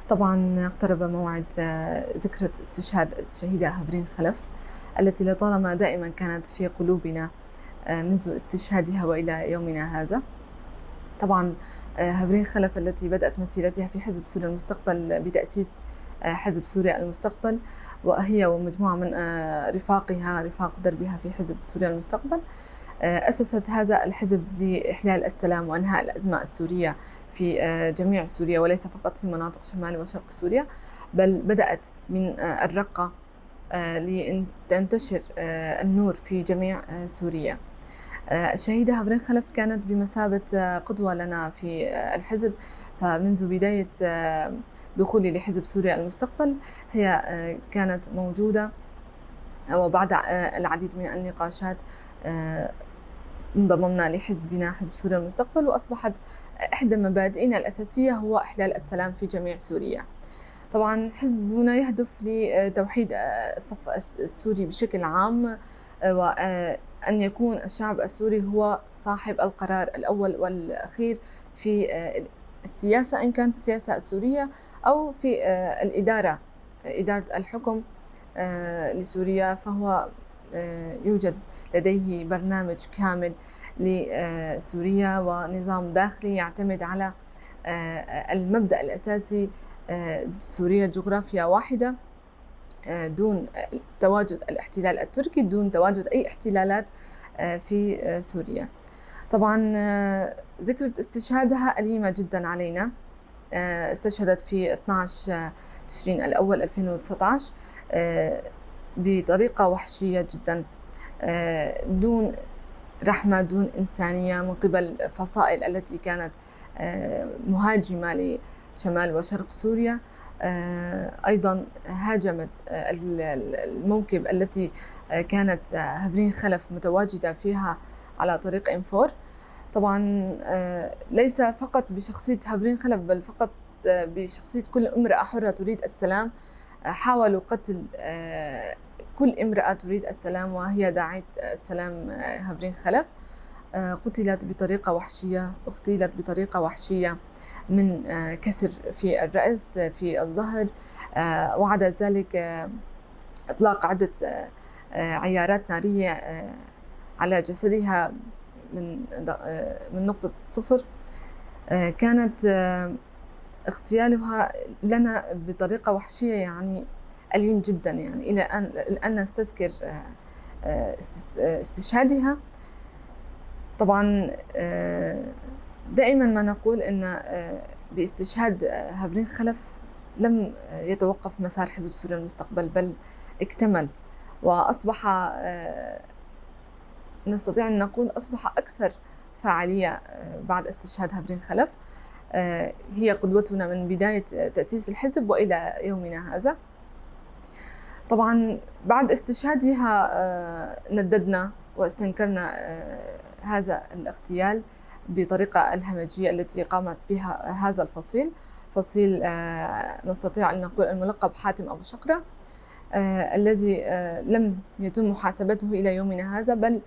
طبعا اقترب موعد ذكرى استشهاد الشهيدة هافرين خلف التي لطالما دائما كانت في قلوبنا منذ استشهادها وإلى يومنا هذا. طبعا هافرين خلف التي بدأت مسيرتها في حزب سوريا المستقبل بتأسيس حزب سوريا المستقبل، وهي ومجموعة من رفاق دربها في حزب سوريا المستقبل أسست هذا الحزب لإحلال السلام وإنهاء الأزمة السورية في جميع سوريا، وليس فقط في مناطق شمال وشرق سوريا، بل بدأت من الرقة لتنتشر النور في جميع سوريا. الشهيدة هافرين خلف كانت بمثابة قدوة لنا في الحزب، فمنذ بداية دخولي لحزب سوريا المستقبل هي كانت موجودة، وبعد العديد من النقاشات انضممنا لحزبنا حزب سوريا المستقبل، وأصبحت إحدى مبادئنا الأساسية هو إحلال السلام في جميع سوريا. طبعا حزبنا يهدف لتوحيد الصف السوري بشكل عام، وأن يكون الشعب السوري هو صاحب القرار الأول والأخير في السياسة، إن كانت السياسة السورية أو في إدارة الحكم لسوريا. فهو يوجد لديه برنامج كامل لسوريا ونظام داخلي يعتمد على المبدأ الأساسي: سوريا جغرافيا واحدة دون تواجد الاحتلال التركي، دون تواجد أي احتلالات في سوريا. طبعا ذكرى استشهادها أليمة جدا علينا. استشهدت في 12 تشرين الأول 2019 بطريقة وحشية جدا، دون رحمة، دون إنسانية، من قبل فصائل التي كانت مهاجمة لشمال وشرق سوريا. أيضا هاجمت الموكب التي كانت هافرين خلف متواجدة فيها على طريق إنفور. طبعا ليس فقط بشخصية هافرين خلف، بل فقط بشخصية كل امرأة حرة تريد السلام. حاولوا قتل كل امرأة تريد السلام وهي داعية السلام هافرين خلف. قتلت بطريقة وحشية من كسر في الرأس، في الظهر، وعدا ذلك إطلاق عدة عيارات نارية على جسدها من نقطة صفر. كانت اغتيالها لنا بطريقة وحشية يعني أليم جدا، يعني إلى أن نستذكر استشهادها. طبعا دائما ما نقول أن باستشهاد هافرين خلف لم يتوقف مسار حزب سوريا المستقبل، بل اكتمل وأصبح نستطيع أن نقول أصبح أكثر فعالية بعد استشهاد هافرين خلف. هي قدوتنا من بداية تأسيس الحزب وإلى يومنا هذا. طبعا بعد استشهادها نددنا واستنكرنا هذا الاغتيال بطريقة الهمجية التي قامت بها هذا فصيل نستطيع أن نقول الملقب حاتم أبو شقرة، الذي لم يتم محاسبته إلى يومنا هذا، بل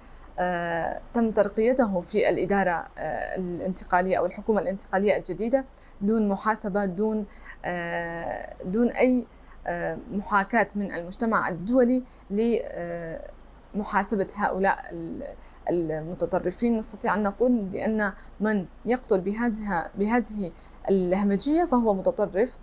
تم ترقيته في الإدارة الانتقالية أو الحكومة الانتقالية الجديدة دون محاسبة، دون أي محاكاة من المجتمع الدولي لمحاسبة هؤلاء المتطرفين. نستطيع أن نقول لأن من يقتل بهذه الهمجية فهو متطرف،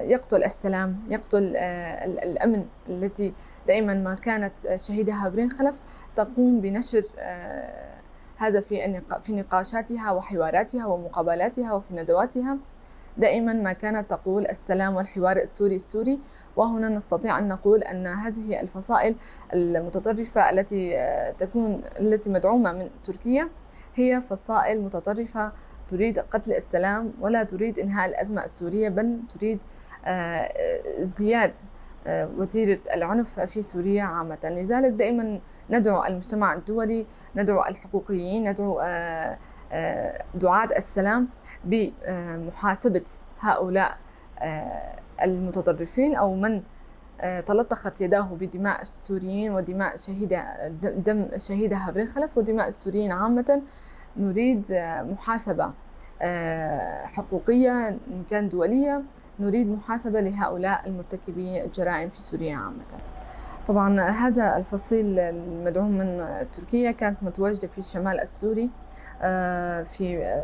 يقتل السلام، يقتل الأمن التي دائما ما كانت الشهيدة هافرين خلف تقوم بنشر هذا في نقاشاتها وحواراتها ومقابلاتها وفي ندواتها. دائما ما كانت تقول السلام والحوار السوري. وهنا نستطيع أن نقول أن هذه الفصائل المتطرفة التي مدعومة من تركيا هي فصائل متطرفة تريد قتل السلام ولا تريد إنهاء الأزمة السورية، بل تريد ازدياد وتيرة العنف في سوريا عامة. لذلك دائما ندعو المجتمع الدولي، ندعو الحقوقيين، ندعو دعاة السلام بمحاسبة هؤلاء المتطرفين أو من تلطخت يداه بدماء السوريين ودماء دم الشهيدة هافرين خلف ودماء السوريين عامة. نريد محاسبة حقوقية إن كان دولية، نريد محاسبة لهؤلاء المرتكبي الجرائم في سوريا عامة. طبعا هذا الفصيل المدعوم من تركيا كانت متواجدة في الشمال السوري، في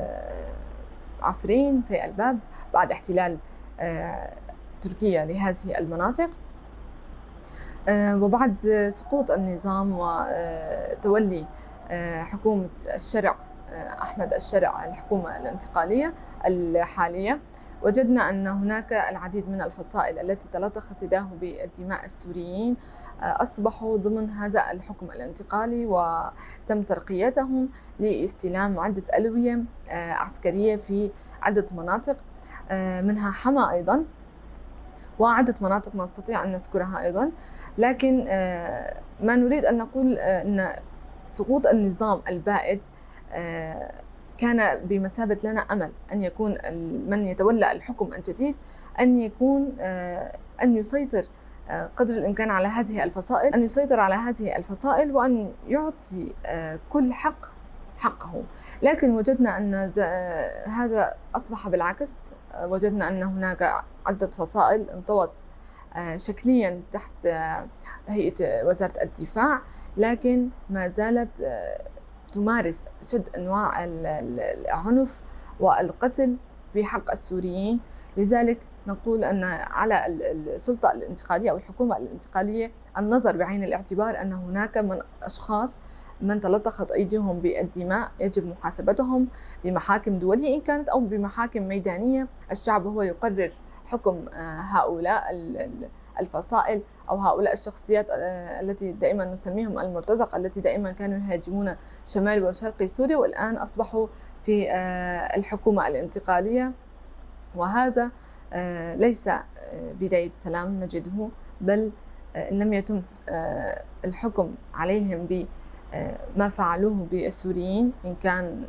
عفرين، في الباب، بعد احتلال تركيا لهذه المناطق، وبعد سقوط النظام وتولي حكومة الشرع أحمد الشرع الحكومة الانتقالية الحالية، وجدنا أن هناك العديد من الفصائل التي تلطخت يداه بالدماء السوريين أصبحوا ضمن هذا الحكم الانتقالي، وتم ترقيتهم لاستلام عدة ألوية عسكرية في عدة مناطق، منها حما أيضاً، وعدة مناطق نستطيع أن نذكرها أيضاً. لكن ما نريد أن نقول أن سقوط النظام البائد كان بمثابة لنا أمل أن يكون من يتولى الحكم الجديد أن يسيطر قدر الإمكان على هذه الفصائل، أن يسيطر على هذه الفصائل وأن يعطي كل حق حقه. لكن وجدنا أن هذا أصبح بالعكس، وجدنا أن هناك عدة فصائل انطوت شكليا تحت هيئة وزارة الدفاع، لكن ما زالت تمارس شد أنواع العنف والقتل في حق السوريين. لذلك نقول أن على السلطة الانتقالية أو الحكومة الانتقالية النظر بعين الاعتبار أن هناك من أشخاص من تلطخت أيديهم بالدماء يجب محاسبتهم بمحاكم دولية إن كانت أو بمحاكم ميدانية. الشعب هو يقرر حكم هؤلاء الفصائل أو هؤلاء الشخصيات التي دائما نسميهم المرتزقة، التي دائما كانوا يهاجمون شمال وشرق سوريا والآن أصبحوا في الحكومة الانتقالية. وهذا ليس بداية سلام نجده، بل إن لم يتم الحكم عليهم بما فعلوه بالسوريين إن كان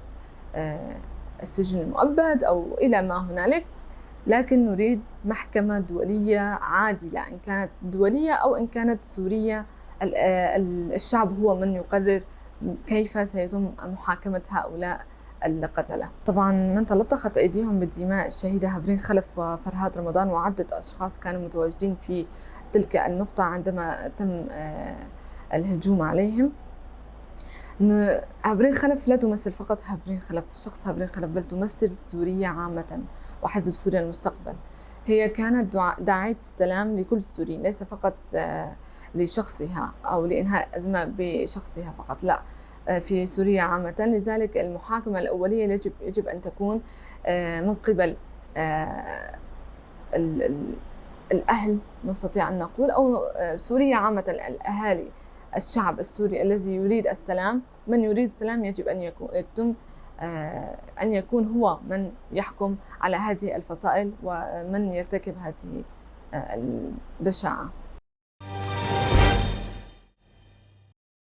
السجن المؤبد أو إلى ما هنالك، لكن نريد محكمة دولية عادلة، إن كانت دولية أو إن كانت سورية. الشعب هو من يقرر كيف سيتم محاكمة هؤلاء القتلة. طبعا من تلطخت أيديهم بالدماء الشهيدة هافرين خلف وفرهاد رمضان وعدة أشخاص كانوا متواجدين في تلك النقطة عندما تم الهجوم عليهم. هافرين خلف لا تمثل فقط هافرين خلف، شخص هافرين خلف، بل تمثل سوريا عامة وحزب سوريا المستقبل. هي كانت داعية السلام لكل السوريين، ليس فقط لشخصها أو لإنهاء أزمة بشخصها فقط، لا، في سوريا عامة. لذلك المحاكمة الأولية يجب أن تكون من قبل الأهل، نستطيع أن نقول، أو سوريا عامة، الأهالي، الشعب السوري الذي يريد السلام. من يريد السلام يجب أن يكون هو من يحكم على هذه الفصائل ومن يرتكب هذه البشاعة.